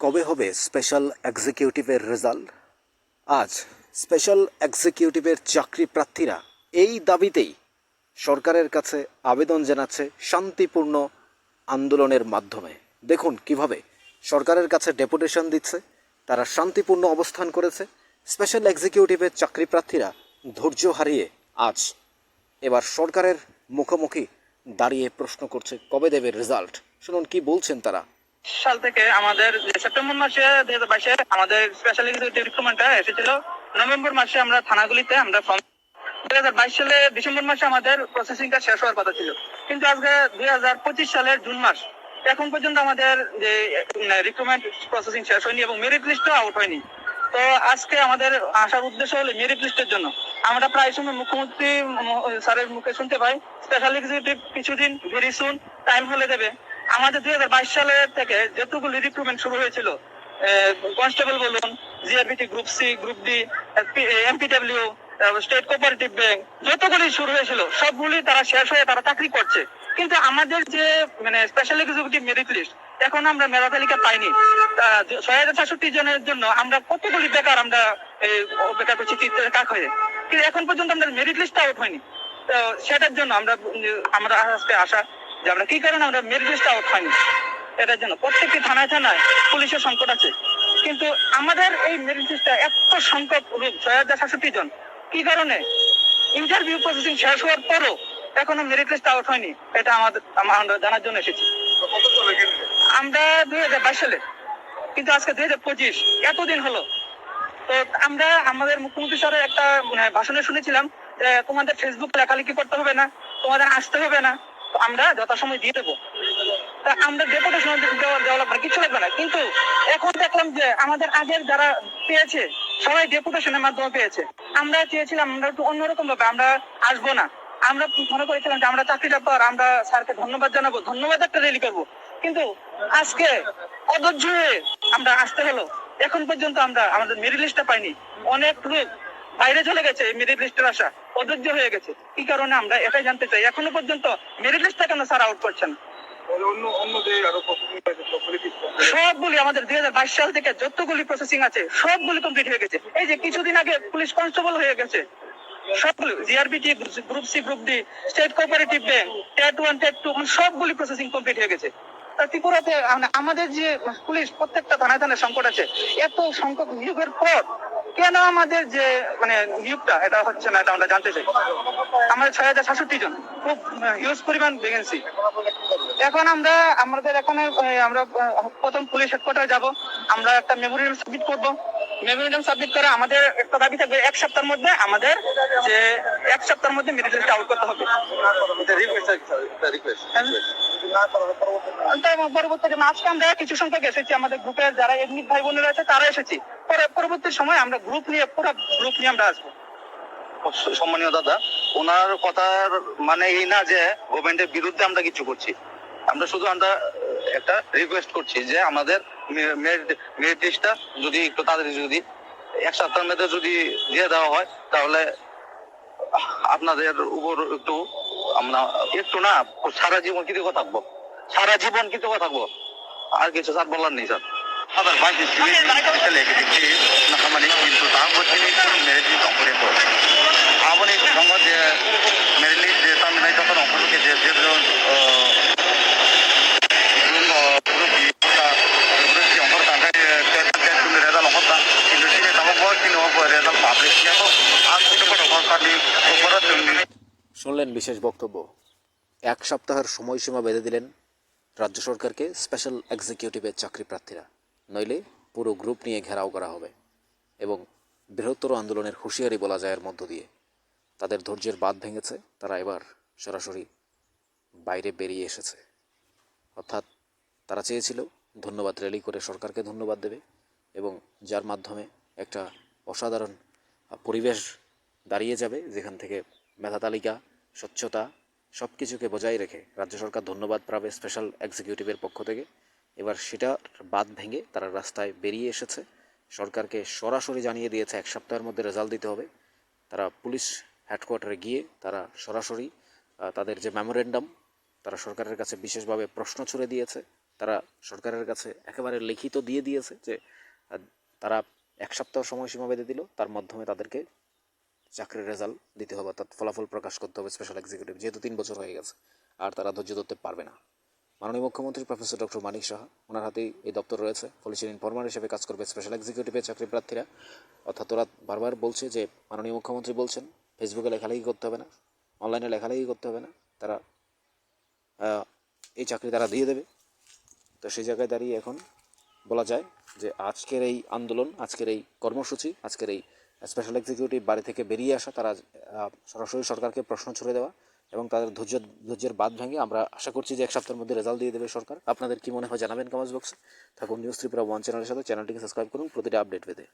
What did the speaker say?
কবে হবে special এক্সিকিউটিভের result? আজ স্পেশাল এক্সিকিউটিভের চাকরি প্রার্থীরা এই দাবিতেই সরকারের কাছে আবেদন জানাচ্ছে শান্তিপূর্ণ আন্দোলনের মাধ্যমে। দেখুন কিভাবে সরকারের কাছে ডেপুটেশন দিচ্ছে, তারা শান্তিপূর্ণ অবস্থান করেছে। স্পেশাল এক্সিকিউটিভের চাকরি প্রার্থীরা ধৈর্য হারিয়ে আজ এবার সরকারের মুখোমুখি দাঁড়িয়ে প্রশ্ন করছে কবে দেবে রেজাল্ট। শুনুন কি বলছেন তারা। সাল থেকে আমাদের সেপ্টেম্বর মাসে 2022-এ আমাদের স্পেশাল এক্সিকিউটিভ রিক্রুটমেন্টটা এসেছিল। নভেম্বর মাসে আমরা থানাগুলিতে আমরা ফর্ম 2022 সালে ডিসেম্বর মাসে আমাদের প্রসেসিংটা শেষ হওয়ার কথা ছিল, কিন্তু আজকে 2025 সালের জুন মাস, এখন পর্যন্ত আমাদের যে রিক্রুটমেন্ট প্রসেসিং শেষ হয়নি এবং মেরিট লিস্টও আউট হয়নি। তো আজকে আমাদের আসার উদ্দেশ্য হলো মেরিট লিস্টের জন্য। আমরা প্রায় সময় মুখ্যমন্ত্রী স্যারের মুখে শুনতে পাই স্পেশাল এক্সিকিউটিভ কিছুদিন ভেরি সুন টাইম হলে দেবে। আমাদের 2022 সালে থেকে যতগুলি রিক্রুটমেন্ট শুরু হয়েছিল, কনস্টেবল বলুন, GRBT group C, group D, MPW, state cooperative bank, যতগুলি শুরু হয়েছিল সবগুলি তারা শেষ হয়ে তারা চাকরি করছে। কিন্তু আমাদের যে স্পেশাল এক্সিকিউটিভ মেরিট লিস্ট এখন আমরা মেধা তালিকা পাইনি। 6066 জনের জন্য আমরা কতগুলি বেকার আমরা বেকার করছি কাক হয়ে, কিন্তু এখন পর্যন্ত আমাদের মেরিট লিস্ট আউট হয়নি। তো সেটার জন্য আমরা আজকে আসা যে আমরা কি কারণে আমরা মেরিট লিস্ট আউট হয়নি, এটার জন্য প্রত্যেকটি থানায় থানায় পুলিশের সংকট আছে। কিন্তু আমাদের এই মেরিট লিস্টটা এত সংখ্যক লোক 6066 জন, কি কারণে ইন্টারভিউ প্রসেসিং শেষ হওয়ার পরও এখনো মেরিট লিস্ট আউট হয়নি, এটা আমরা জানার জন্য এসেছি। আমরা 2022 সালে, কিন্তু আজকে 2025, এতদিন হলো। তো আমরা আমাদের মুখ্যমন্ত্রী স্যারের একটা ভাষণে শুনেছিলাম যে তোমাদের ফেসবুক লেখালেখি করতে হবে না, তোমাদের আসতে হবে না, তো আমরা যথাসময় দিয়ে দেবো। তা আমরা ডেপুটেশন দেওয়া লাগবে না, কিছু লাগবে না। কিন্তু এখন দেখলাম যে আমাদের আগের যারা পেয়েছে সবাই ডেপুটেশনের মাধ্যমে পেয়েছে। আমরা চেয়েছিলাম আমরা একটু অন্যরকম ভাবে আমরা আসবো না, আমরা মনে করেছিলাম যে আমরা চাকরিটা পর আমরা স্যারকে ধন্যবাদ জানাবো, ধন্যবাদ একটা রেলি করবো। কিন্তু আজকে অধৈর্য হয়ে আমরা আসতে হলো। এখন পর্যন্ত আমরা আমাদের মেরিট লিস্টটা পাইনি। অনেক লোক বাইরে চলে গেছে এই মেরিট লিস্টের আশা, অধৈর্য হয়ে গেছে। কি কারণে আমরা এটাই জানতে চাই, এখনো পর্যন্ত মেরিট লিস্টটা কেন স্যার আউট করছেন? সবগুলি আমাদের 2022 সাল থেকে যতগুলি প্রসেসিং আছে সবগুলি কমপ্লিট হয়ে গেছে। এই যে কিছুদিন আগে পুলিশ কনস্টেবল হয়ে গেছে, সবগুলো GRBT, group C, group D, state cooperative bank, TET 1, TET 2, সবগুলি প্রসেসিং কমপ্লিট হয়ে গেছে। ত্রিপুরাতে আমাদের যে পুলিশ প্রত্যেকটা থানায় থানায় সংকট আছে, এত সংখ্যক নিয়োগের পর কেন আমাদের যে নিয়োগটা এটা হচ্ছে না, এটা আমরা জানতে চাই। আমাদের 6066 জন, খুব হিউজ পরিমাণ ভ্যাকেন্সি। এখন আমাদের এখানে আমরা প্রথম পুলিশ হেডকোয়ার্টারে যাব, আমরা একটা মেমোরিয়াম সাবমিট করব। মেমোরিয়াম সাবমিট করে আমাদের একটা দাবি থাকবে 1 সপ্তাহের মধ্যে আমাদের যে 1 সপ্তাহের মধ্যে মেরিট লিস্ট আউট করতে হবে। পরবর্তীতে আজকে আমরা কিছু সংখ্যক এসেছি, আমাদের গ্রুপের যারা এডমিট ভাই বোনেরা আছে তারা এসেছি। পরবর্তী সময় আমরা পুরো গ্রুপ নিয়ে আমরা আসবো। সম্মানীয় দাদা, ওনার কথার মানে এই না যে গভর্নমেন্টের বিরুদ্ধে আমরা কিছু করছি। আমরা শুধু একটা রিকোয়েস্ট করছি যে আমাদের মেরিট লিস্টটা যদি একটু তাড়াতাড়ি যদি 1 সপ্তাহের মধ্যে যদি দিয়ে দেওয়া হয়, তাহলে আপনাদের উপর আমরা একটু না সারা জীবন কৃতজ্ঞ থাকবো, সারা জীবন কৃতজ্ঞ থাকবো। আর কিছু স্যার বলার নেই স্যার। Other banks nakamani কিন্তু তারপর তিনি মেরিট লিস্ট অঙ্কনে করে আপনি সঙ্গে যে মেরিট লিস্ট যে তার নাই যখন অঙ্কনকে যে শুনলেন বিশেষ বক্তব্য। 1 সপ্তাহের সময়সীমা বেঁধে দিলেন রাজ্য সরকারকে স্পেশাল এক্সিকিউটিভের চাকরি প্রার্থীরা, নইলে পুরো গ্রুপ নিয়ে ঘেরাও করা হবে এবং বৃহত্তর আন্দোলনের হুঁশিয়ারি বলা যায় এর মধ্য দিয়ে। তাদের ধৈর্যের বাঁধ ভেঙেছে, তারা এবার সরাসরি বাইরে বেরিয়ে এসেছে। অর্থাৎ তারা চেয়েছিল ধন্যবাদ র্যালি করে সরকারকে ধন্যবাদ দেবে এবং যার মাধ্যমে একটা অসাধারণ পরিবেশ দাঁড়িয়ে যাবে, যেখান থেকে মেধা তালিকা, স্বচ্ছতা সব কিছুকে বজায় রেখে রাজ্য সরকার ধন্যবাদ পাবে স্পেশাল এক্সিকিউটিভের পক্ষ থেকে। এবার সেটার বাদ ভেঙে তারা রাস্তায় বেরিয়ে এসেছে, সরকারকে সরাসরি জানিয়ে দিয়েছে 1 সপ্তাহের মধ্যে রেজাল্ট দিতে হবে। তারা পুলিশ হেডকোয়ার্টারে গিয়ে তারা সরাসরি তাদের যে মেমোরেন্ডাম তারা সরকারের কাছে বিশেষভাবে প্রশ্ন ছুড়ে দিয়েছে তারা সরকারের কাছে একেবারে লিখিত দিয়ে দিয়েছে যে তারা 1 সপ্তাহ সময়সীমা বেঁধে দিল, তার মাধ্যমে তাদেরকে চাকরির রেজাল্ট দিতে হবে, অর্থাৎ ফলাফল প্রকাশ করতে হবে স্পেশাল এক্সিকিউটিভ, যেহেতু 3 বছর হয়ে গেছে আর তারা ধৈর্য ধরতে পারবে না। মাননীয় মুখ্যমন্ত্রী প্রফেসর ডক্টর মানিক সাহা, ওনার হাতেই এই দপ্তর রয়েছে, পলিসি ইনফরমার হিসেবে কাজ করবে স্পেশাল এক্সিকিউটিভের চাকরি প্রার্থীরা। অর্থাৎ ওরা বারবার বলছে যে মাননীয় মুখ্যমন্ত্রী বলছেন ফেসবুকে লেখালেখি করতে হবে না, অনলাইনে লেখালেখি করতে হবে না, তারা এই চাকরি তারা দিয়ে দেবে। তো সেই জায়গায় দাঁড়িয়ে এখন বলা যায় যে আজকের এই আন্দোলন, আজকের এই কর্মসূচি, আজকের এই স্পেশাল এক্সিকিউটিভ বাড়ি থেকে বেরিয়ে আসা, তারা সরাসরি সরকারকে প্রশ্ন ছুড়ে দেওয়া এবং তাদের ধৈর্যের বাঁধ ভেঙে আমরা আশা করছি যে 1 সপ্তাহের মধ্যে রেজাল্ট দিয়ে দেবে সরকার। আপনাদের কি মনে হয় জানাবেন কমেন্টস বক্সে। থাকুন নিউজ ত্রিপুরা 1 চ্যানেলের সাথে, চ্যানেলটিকে সাবস্ক্রাইব করুন প্রতিটা আপডেট পেতে।